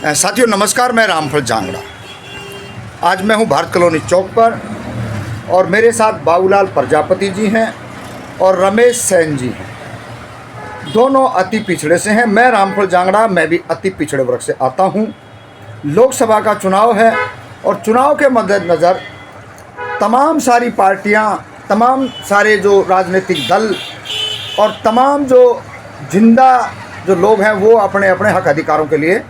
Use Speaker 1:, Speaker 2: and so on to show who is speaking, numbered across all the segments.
Speaker 1: साथियों नमस्कार, मैं रामफल जांगड़ा। आज मैं हूं भारत कॉलोनी चौक पर और मेरे साथ बाबूलाल प्रजापति जी हैं और रमेश सेन जी हैं। दोनों अति पिछड़े से हैं। मैं रामफल जांगड़ा, मैं भी अति पिछड़े वर्ग से आता हूं। लोकसभा का चुनाव है और चुनाव के मद्देनज़र तमाम सारी पार्टियां, तमाम सारे जो राजनीतिक दल और तमाम जो जिंदा जो लोग हैं वो अपने अपने हक अधिकारों के लिए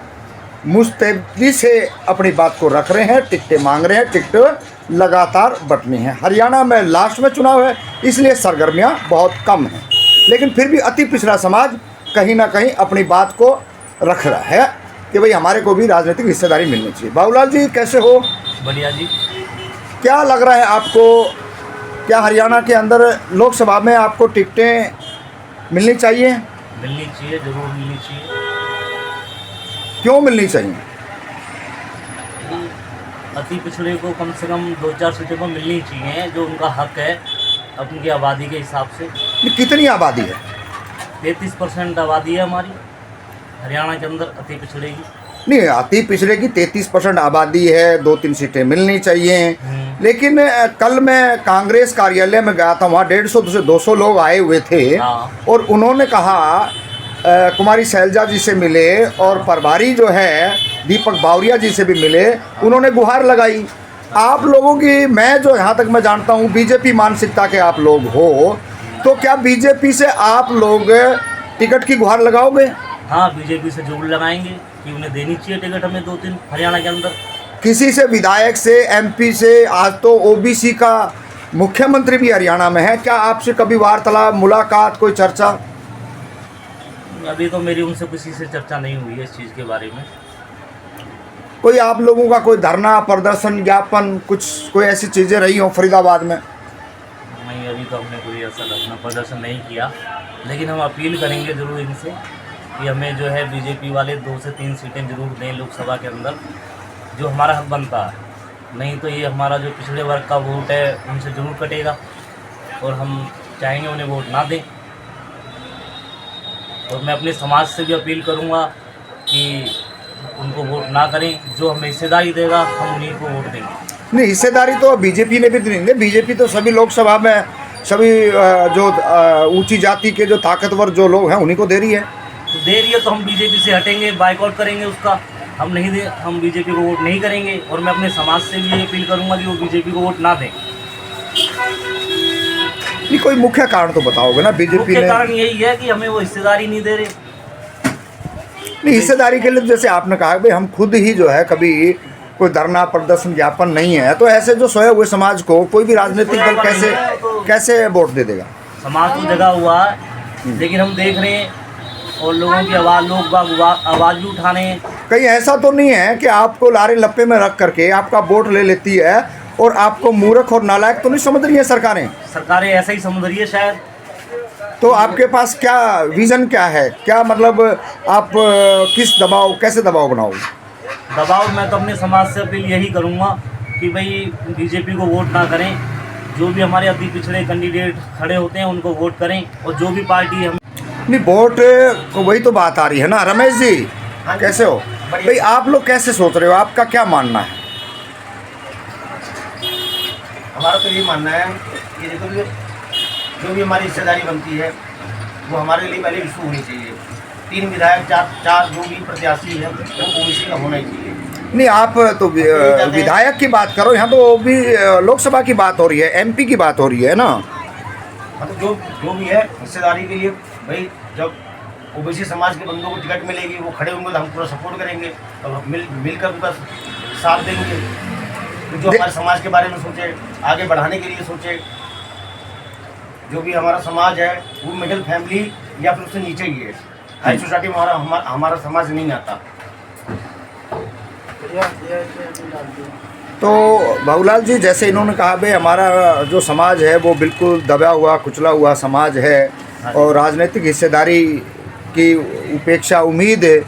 Speaker 1: मुस्तैदी से अपनी बात को रख रहे हैं, टिकटें मांग रहे हैं, टिकट लगातार बंटनी है। हरियाणा में लास्ट में चुनाव है, इसलिए सरगर्मियां बहुत कम हैं, लेकिन फिर भी अति पिछड़ा समाज कहीं ना कहीं अपनी बात को रख रहा है कि भाई हमारे को भी राजनीतिक हिस्सेदारी मिलनी चाहिए। बाबूलाल जी कैसे हो?
Speaker 2: बढ़िया जी।
Speaker 1: क्या लग रहा है आपको, क्या हरियाणा के अंदर लोकसभा में आपको टिकटें मिलनी चाहिए?
Speaker 2: मिलनी चाहिए, जरूर मिलनी चाहिए।
Speaker 1: क्यों मिलनी चाहिए?
Speaker 2: अति पिछड़े को कम से कम 2-4 सीटें तो मिलनी चाहिए, जो उनका हक है अपनी आबादी के हिसाब से।
Speaker 1: कितनी आबादी है?
Speaker 2: 33% आबादी है हमारी हरियाणा के अंदर अति पिछड़े की।
Speaker 1: नहीं, अति पिछड़े की 33% आबादी है, 2-3 सीटें मिलनी चाहिए। लेकिन कल मैं कांग्रेस कार्यालय में गया था, वहाँ 150 से 200 लोग आए हुए थे। और उन्होंने कहा, कुमारी शैलजा जी से मिले और प्रभारी जो है दीपक बावरिया जी से भी मिले, उन्होंने गुहार लगाई। आप लोगों की, मैं जो यहाँ तक मैं जानता हूँ बीजेपी मानसिकता के आप लोग हो, तो क्या बीजेपी से आप लोग टिकट की गुहार लगाओगे?
Speaker 2: हाँ, बीजेपी से जरूर लगाएंगे कि उन्हें देनी चाहिए टिकट हमें 2-3 हरियाणा के अंदर।
Speaker 1: किसी से, विधायक से, एमपी से, आज तो ओबीसी का मुख्यमंत्री भी हरियाणा में है, क्या आपसे कभी वार्तालाप, मुलाकात, कोई चर्चा?
Speaker 2: अभी तो मेरी उनसे किसी से चर्चा नहीं हुई है इस चीज़ के बारे में।
Speaker 1: कोई आप लोगों का कोई धरना, प्रदर्शन, ज्ञापन, कुछ कोई ऐसी चीज़ें रही हो फरीदाबाद में?
Speaker 2: नहीं, अभी तो हमने कोई ऐसा धरना प्रदर्शन नहीं किया, लेकिन हम अपील करेंगे ज़रूर इनसे कि हमें जो है बीजेपी वाले 2 से 3 सीटें जरूर दें लोकसभा के अंदर, जो हमारा हक बनता है। नहीं तो ये हमारा जो पिछड़े वर्ग का वोट है उनसे ज़रूर कटेगा और हम चाहेंगे उन्हें वोट ना दें। और मैं अपने समाज से भी अपील करूंगा कि उनको वोट ना करें। जो हमें हिस्सेदारी देगा हम उन्हीं को वोट देंगे। नहीं,
Speaker 1: हिस्सेदारी तो बीजेपी ने भी नहीं दी। बीजेपी तो सभी लोकसभा में सभी जो ऊंची जाति के जो ताकतवर जो लोग हैं उन्हीं को दे रही है।
Speaker 2: तो दे रही है तो हम बीजेपी से हटेंगे, बाइकआउट करेंगे उसका। हम बीजेपी को वोट नहीं करेंगे। और मैं अपने समाज से भी ये अपील करूंगा कि वो बीजेपी को वोट ना दें।
Speaker 1: नहीं, कोई मुख्य कारण तो बताओगे ना बीजेपी ने?
Speaker 2: मुख्य कारण यही है कि हमें वो हिस्सेदारी नहीं दे रहे।
Speaker 1: नहीं, हिस्सेदारी के लिए जैसे आपने कहा भाई हम खुद ही जो है कभी कोई धरना, प्रदर्शन, ज्ञापन नहीं है, तो ऐसे जो सोए हुए समाज को कोई भी राजनीतिक दल कैसे वोट दे देगा?
Speaker 2: समाज तो जगा हुआ है, लेकिन हम देख रहे हैं और लोगों की आवाज़, लोग आवाज़ भी उठा रहे हैं।
Speaker 1: कहीं ऐसा तो नहीं है कि आपको लारे लप्पे में रख करके आपका वोट ले लेती है और आपको मूर्ख और नालायक तो नहीं समझ रही है सरकारें?
Speaker 2: सरकारें ऐसा ही समझ रही है शायद।
Speaker 1: तो आपके पास क्या विज़न, क्या है, क्या मतलब आप किस दबाव, कैसे दबाव बनाओगे?
Speaker 2: दबाव मैं तो अपने समाज से अपील यही करूँगा कि भाई बीजेपी को वोट ना करें। जो भी हमारे अति पिछड़े कैंडिडेट खड़े होते हैं उनको वोट करें। और जो भी पार्टी हम
Speaker 1: नहीं, वोट को वही तो बात आ रही है ना। रमेश जी कैसे हो भाई? आप लोग कैसे सोच रहे हो, आपका क्या मानना है?
Speaker 3: हमारा तो ये मानना है कि देखो, जो भी हमारी हिस्सेदारी बनती है वो हमारे लिए पहले इशू होनी चाहिए। 3 विधायक, 4 जो भी प्रत्याशी है वो ओबीसी का होना ही चाहिए।
Speaker 1: नहीं, आप तो विधायक की बात करो, यहाँ तो भी लोकसभा की बात हो रही है, एमपी की बात हो रही है ना।
Speaker 3: मतलब जो भी है हिस्सेदारी के लिए, भाई जब ओबीसी समाज के बंदों को टिकट मिलेगी, वो खड़े होंगे तो हम पूरा सपोर्ट करेंगे, तो मिलकर उनका साथ देंगे। तो जो हमारे समाज के बारे में सोचे, आगे बढ़ाने के लिए सोचे। जो भी हमारा समाज है वो मिडिल फैमिली या फिर उससे नीचे ही है। हाई सोसाइटी में हमारा समाज नहीं आता।
Speaker 1: तो बाबूलाल जी, जैसे इन्होंने कहा भाई हमारा जो समाज है वो बिल्कुल दबा हुआ, कुचला हुआ समाज है और राजनीतिक हिस्सेदारी की उपेक्षा, उम्मीद है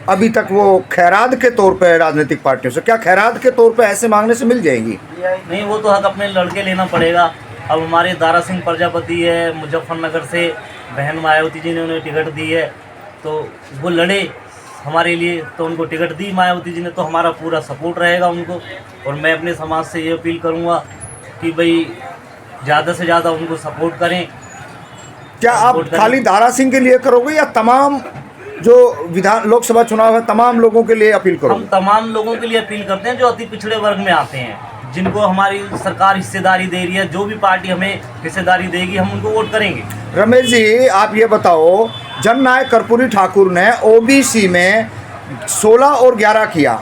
Speaker 1: अभी तक वो खैरात के तौर पे राजनीतिक पार्टियों से। क्या खैरात के तौर पे ऐसे मांगने से मिल जाएगी?
Speaker 2: नहीं, वो तो हक अपने लड़के लेना पड़ेगा। अब हमारे दारा सिंह प्रजापति है मुजफ्फरनगर से, बहन मायावती जी ने उन्हें टिकट दी है, तो वो लड़े हमारे लिए, तो उनको टिकट दी मायावती जी ने, तो हमारा पूरा सपोर्ट रहेगा उनको। और मैं अपने समाज से ये अपील करूँगा कि भाई ज़्यादा से ज़्यादा उनको सपोर्ट करें।
Speaker 1: क्या आप
Speaker 2: सपोर्ट करें।
Speaker 1: खाली दारा सिंह के लिए करोगे या तमाम जो लोकसभा चुनाव है तमाम लोगों के लिए अपील
Speaker 2: हम
Speaker 1: करोगे?
Speaker 2: तमाम लोगों के लिए अपील करते हैं जो अति पिछड़े वर्ग में आते हैं, जिनको हमारी सरकार हिस्सेदारी दे रही है। जो भी पार्टी हमें हिस्सेदारी देगी हम उनको वोट करेंगे।
Speaker 1: रमेश जी, आप ये बताओ, जननायक कर्पूरी ठाकुर ने ओबीसी में 16 और 11 किया,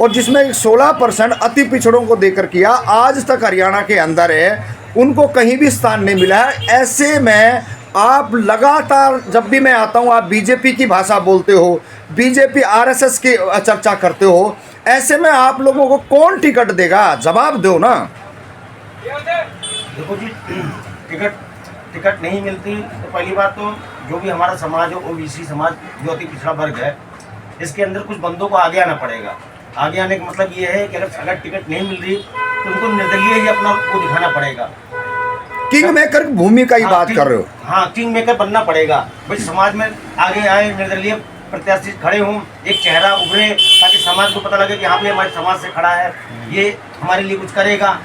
Speaker 1: और जिसमें 16% अति पिछड़ों को देकर किया। आज तक हरियाणा के अंदर है, उनको कहीं भी स्थान नहीं मिला है। ऐसे में आप लगातार, जब भी मैं आता हूँ, आप बीजेपी की भाषा बोलते हो, बीजेपी आरएसएस की चर्चा करते हो। ऐसे में आप लोगों को कौन टिकट देगा? जवाब दो ना।
Speaker 3: देखो जी, टिकट नहीं मिलती तो पहली बात तो जो भी हमारा समाज है, ओबीसी समाज जो अति पिछड़ा वर्ग है, इसके अंदर कुछ बंदों को आगे आना पड़ेगा। आगे आने का मतलब ये है कि अगर टिकट नहीं मिल रही तो उनको निर्दलीय ही अपना को दिखाना पड़ेगा।
Speaker 1: किंग मेकर भूमिका की बात कर रहे हो?
Speaker 3: हाँ, किंग मेकर बनना पड़ेगा भाई। समाज में आगे आए, निर्दलीय प्रत्याशी खड़े हों, एक चेहरा उभरे, ताकि समाज को पता लगे कि हाँ भाई हमारे समाज से खड़ा है, ये हमारे लिए कुछ करेगा।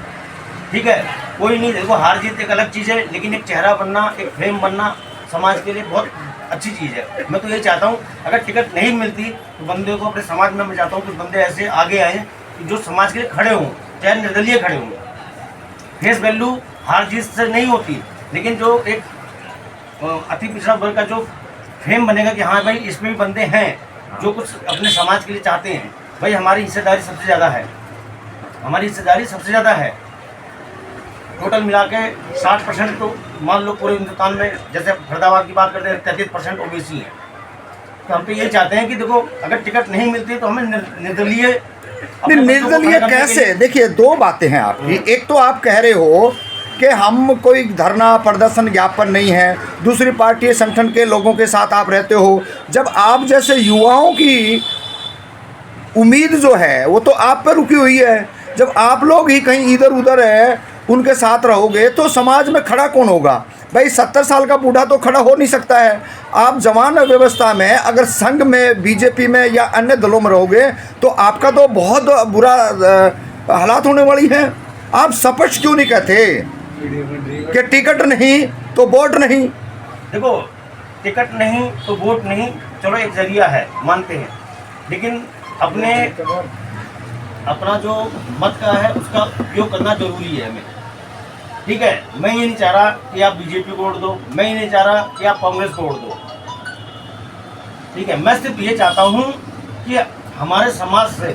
Speaker 3: ठीक है, कोई नहीं, देखो हार जीत एक अलग चीज़ है, लेकिन एक चेहरा बनना, एक फेम बनना समाज के लिए बहुत अच्छी चीज़ है। मैं तो यही चाहता हूँ, अगर टिकट नहीं मिलती तो बंदे को अपने समाज में, मैं चाहता हूँ कि बंदे ऐसे आगे आए कि जो समाज के लिए खड़े हों, चाहे निर्दलीय खड़े हों। फेस वैल्यू हार जीत से नहीं होती, लेकिन जो एक अति पिछड़ा वर्ग का जो फेम बनेगा कि हाँ भाई इसमें भी बंदे हैं जो कुछ अपने समाज के लिए चाहते हैं। भाई हमारी हिस्सेदारी सबसे ज़्यादा है, हमारी हिस्सेदारी सबसे ज़्यादा है। टोटल मिला के 60% तो मान लो पूरे हिंदुस्तान में, जैसे फरीदाबाद की बात करते हैं 33% ओबीसी है। तो हम तो ये चाहते हैं कि देखो अगर टिकट नहीं मिलती तो हमें निर्दलीय
Speaker 1: कैसे? देखिए, दो बातें हैं आपकी। एक तो आप कह रहे हो कि हम कोई धरना प्रदर्शन ज्ञापन नहीं है, दूसरी पार्टी संगठन के लोगों के साथ आप रहते हो। जब आप जैसे युवाओं की उम्मीद जो है वो तो आप पर रुकी हुई है, जब आप लोग ही कहीं इधर उधर है उनके साथ रहोगे तो समाज में खड़ा कौन होगा? भाई 70 साल का बूढ़ा तो खड़ा हो नहीं सकता है। आप जवान व्यवस्था में अगर संघ में, बीजेपी में या अन्य दलों में रहोगे तो आपका तो बहुत बुरा हालात होने वाली है। आप स्पष्ट क्यों नहीं कहते कि टिकट नहीं तो वोट नहीं?
Speaker 3: देखो, टिकट नहीं तो वोट नहीं, चलो एक जरिया है, मानते हैं, लेकिन अपना जो मत का है उसका उपयोग करना जरूरी है हमें। ठीक है, मैं ये नहीं चाह रहा कि आप बीजेपी को वोट दो, मैं ये नहीं चाह रहा कि आप कांग्रेस को वोट दो। ठीक है, मैं सिर्फ ये चाहता हूँ कि हमारे समाज से,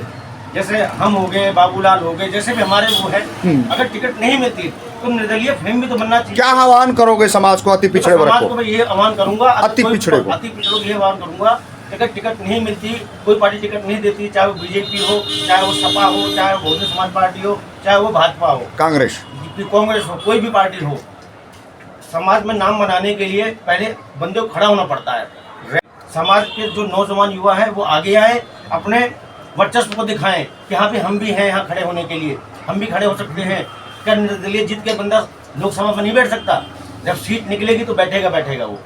Speaker 3: जैसे हम हो गए, बाबूलाल हो गए, जैसे भी हमारे वो है, अगर टिकट नहीं मिलती तो निर्दलीय फेम भी तो बनना चाहिए।
Speaker 1: क्या आह्वान करोगे समाज को, अति पिछड़े वर्ग को?
Speaker 3: मैं ये आह्वान करूंगा,
Speaker 1: अति पिछड़ों को
Speaker 3: ये आह्वान करूंगा, अगर टिकट नहीं मिलती, कोई पार्टी टिकट नहीं देती, चाहे वो बीजेपी हो, चाहे वो सपा हो, चाहे वो बहुजन समाज पार्टी हो, चाहे वो भाजपा हो, कांग्रेस हो, कोई भी पार्टी हो, समाज में नाम बनाने के लिए पहले बंदे को खड़ा होना पड़ता है। समाज के जो नौजवान युवा हैं वो आगे आए, अपने वर्चस्व को दिखाएं कि हाँ भी हम भी हैं यहाँ खड़े होने के लिए, हम भी खड़े हो सकते हैं। क्या निर्दलीय जीत के बंदा लोकसभा में नहीं बैठ सकता? जब सीट निकलेगी तो बैठेगा वो।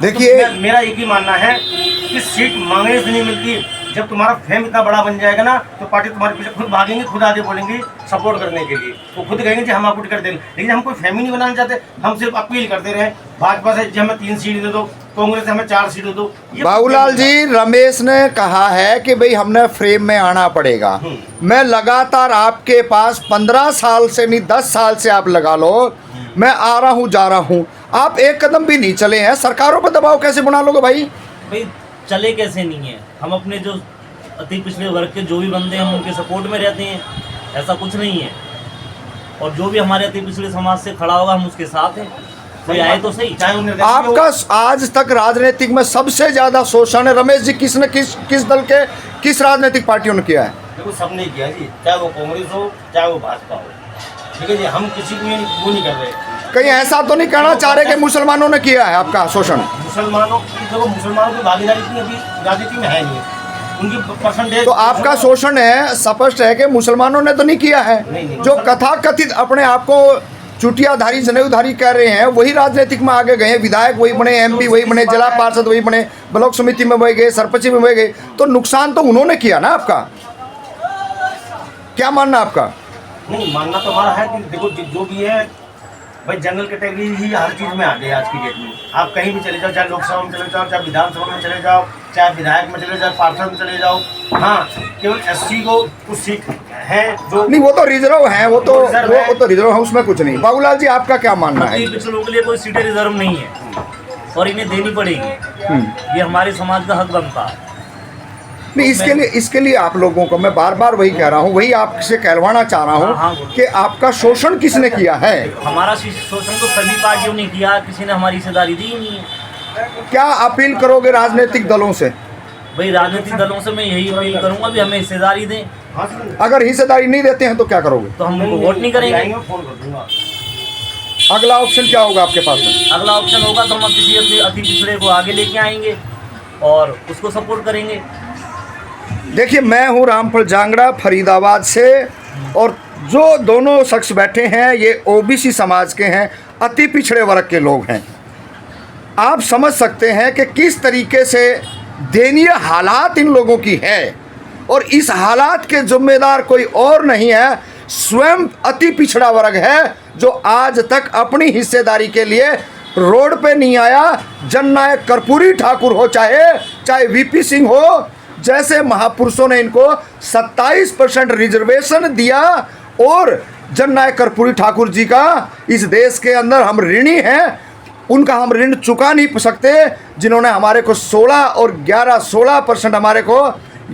Speaker 1: देखिए,
Speaker 3: तो मेरा एक ही मानना है कि सीट मांगने से नहीं मिलती। जब तुम्हारा फेम इतना बड़ा बन जाएगा ना तो पार्टी तुम्हारे पीछे खुद भागेंगे, खुद आगे बोलेंगी सपोर्ट करने के लिए। वो खुद कहेंगे कि हम आपको टिकट देंगे, लेकिन हम कोई फेम ही नहीं बनाना चाहते। हम सिर्फ अपील करते रहे भाजपा से कि हमें 3 सीट दे दो, कांग्रेस से हमें 4 सीट दे दो।
Speaker 1: बाबूलाल जी, रमेश ने कहा है कि भाई हमने फ्रेम में आना पड़ेगा। मैं लगातार आपके पास 15 साल से नहीं 10 साल से आप लगा लो, मैं आ रहा हूँ जा रहा हूँ, आप एक कदम भी नहीं चले हैं। सरकारों पर दबाव कैसे बना लोगे भाई?
Speaker 2: भाई चले कैसे नहीं है, हम अपने जो अति पिछड़े वर्ग के जो भी बंदे हैं हम उनके सपोर्ट में रहते हैं, ऐसा कुछ नहीं है। और जो भी हमारे अति पिछड़े समाज से खड़ा होगा हम उसके साथ हैं, कोई आए तो सही।
Speaker 1: आपका आज तक राजनीतिक में सबसे ज्यादा शोषण है रमेश जी किसने किस दल के किस राजनीतिक पार्टियों ने किया है?
Speaker 3: देखो, सबने किया जी, चाहे वो कांग्रेस हो चाहे वो भाजपा हो। ठीक है जी, हम किसी को वो नहीं कर रहे।
Speaker 1: कहीं ऐसा तो नहीं कहना चाह रहे कि मुसलमानों ने किया है आपका शोषण?
Speaker 3: मुसलमानों की भागीदारी इतनी अभी राजनीति में है नहीं, उनकी परसेंटेज।
Speaker 1: तो आपका शोषण है, स्पष्ट है कि मुसलमानों ने तो नहीं किया है।
Speaker 3: नहीं,
Speaker 1: जो कथा कथित अपने आप को चुटियाधारी जनेऊधारी कह रहे हैं वही राजनीतिक में आगे गए हैं, विधायक वही बने, MP वही बने, जिला पार्षद वही बने, ब्लॉक समिति में वही गए, सरपंच में वही गए, तो नुकसान तो उन्होंने किया ना आपका। क्या मानना आपका?
Speaker 3: नहीं, मानना तो हमारा है कि देखो जो भी है भाई, जनरल कैटेगरी ही हर चीज़ में आ गई आज की डेट में। आप कहीं भी चले जाओ, चाहे लोकसभा में चले जाओ, चाहे विधानसभा में चले जाओ, चाहे विधायक में चले जाओ, पार्षद में चले जाओ। हाँ, केवल SC को कुछ सीट है जो
Speaker 1: नहीं, वो तो रिजर्व है, वो तो रिजर्व है, उसमें कुछ नहीं। बाबूलाल जी आपका क्या मानना है?
Speaker 2: पिछड़ों के लिए कोई सीटें रिजर्व नहीं है और इन्हें देनी पड़ेगी, ये हमारे समाज का हक बनता है।
Speaker 1: नहीं, इसके लिए आप लोगों को मैं बार बार वही कह रहा हूँ, वही आपसे कहलवाना चाह रहा हूँ कि आपका शोषण किसने किया है?
Speaker 2: हमारा शोषण तो सभी पार्टियों ने किया, किसी ने हमारी हिस्सेदारी दी ही नहीं है।
Speaker 1: क्या अपील करोगे राजनीतिक दलों से?
Speaker 2: भाई राजनीतिक दलों से मैं यही अपील करूंगा भी हमें हिस्सेदारी दें।
Speaker 1: अगर हिस्सेदारी नहीं देते हैं तो क्या करोगे?
Speaker 2: तो हम वोट नहीं करेंगे।
Speaker 3: फोन कर दूंगा।
Speaker 1: अगला ऑप्शन क्या होगा आपके पास में?
Speaker 2: अगला ऑप्शन होगा तो हम किसी अति पिछड़े को आगे लेके आएंगे और उसको सपोर्ट करेंगे।
Speaker 1: देखिए, मैं हूँ रामफल जांगड़ा फरीदाबाद से, और जो दोनों शख्स बैठे हैं ये OBC समाज के हैं, अति पिछड़े वर्ग के लोग हैं। आप समझ सकते हैं कि किस तरीके से दयनीय हालात इन लोगों की है, और इस हालात के जिम्मेदार कोई और नहीं है, स्वयं अति पिछड़ा वर्ग है जो आज तक अपनी हिस्सेदारी के लिए रोड पे नहीं आया। जननायक कर्पूरी ठाकुर हो, चाहे VP सिंह हो, जैसे महापुरुषों ने इनको 27% रिजर्वेशन दिया, और जननायक कर्पूरी ठाकुर जी का इस देश के अंदर हम ऋणी हैं, उनका हम ऋण चुका नहीं सकते, जिन्होंने हमारे को 16 और 16% हमारे को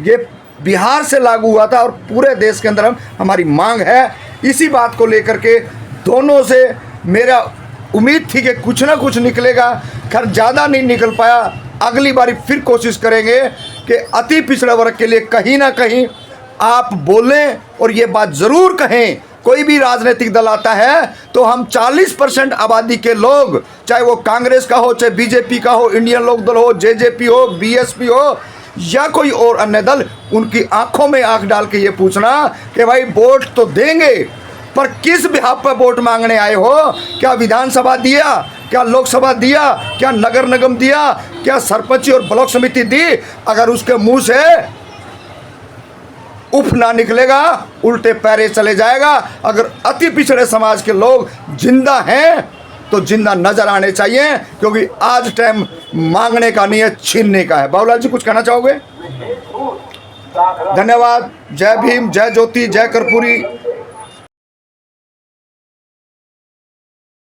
Speaker 1: ये बिहार से लागू हुआ था, और पूरे देश के अंदर हमारी मांग है। इसी बात को लेकर के दोनों से मेरा उम्मीद थी कि कुछ ना कुछ निकलेगा, खैर ज़्यादा नहीं निकल पाया। अगली बारी फिर कोशिश करेंगे कि अति पिछड़ा वर्ग के लिए कहीं ना कहीं आप बोलें, और ये बात ज़रूर कहें, कोई भी राजनीतिक दल आता है तो हम 40% आबादी के लोग, चाहे वो कांग्रेस का हो, चाहे BJP का हो, इंडियन लोक दल हो, JJP हो, BSP हो, या कोई और अन्य दल, उनकी आंखों में आंख डाल के ये पूछना कि भाई वोट तो देंगे, पर किस बिहाफ पर वोट मांगने आए हो? क्या विधानसभा दिया, क्या लोकसभा दिया, क्या नगर निगम दिया, क्या सरपंच और ब्लॉक समिति दी? अगर उसके मुंह से उफ ना निकलेगा, उल्टे पैरे चले जाएगा। अगर अति पिछड़े समाज के लोग जिंदा हैं तो जिंदा नजर आने चाहिए, क्योंकि आज टाइम मांगने का नहीं है, छीनने का है। बाबूलाल जी कुछ कहना चाहोगे? धन्यवाद। जय भीम, जय ज्योति, जय कर्पूरी।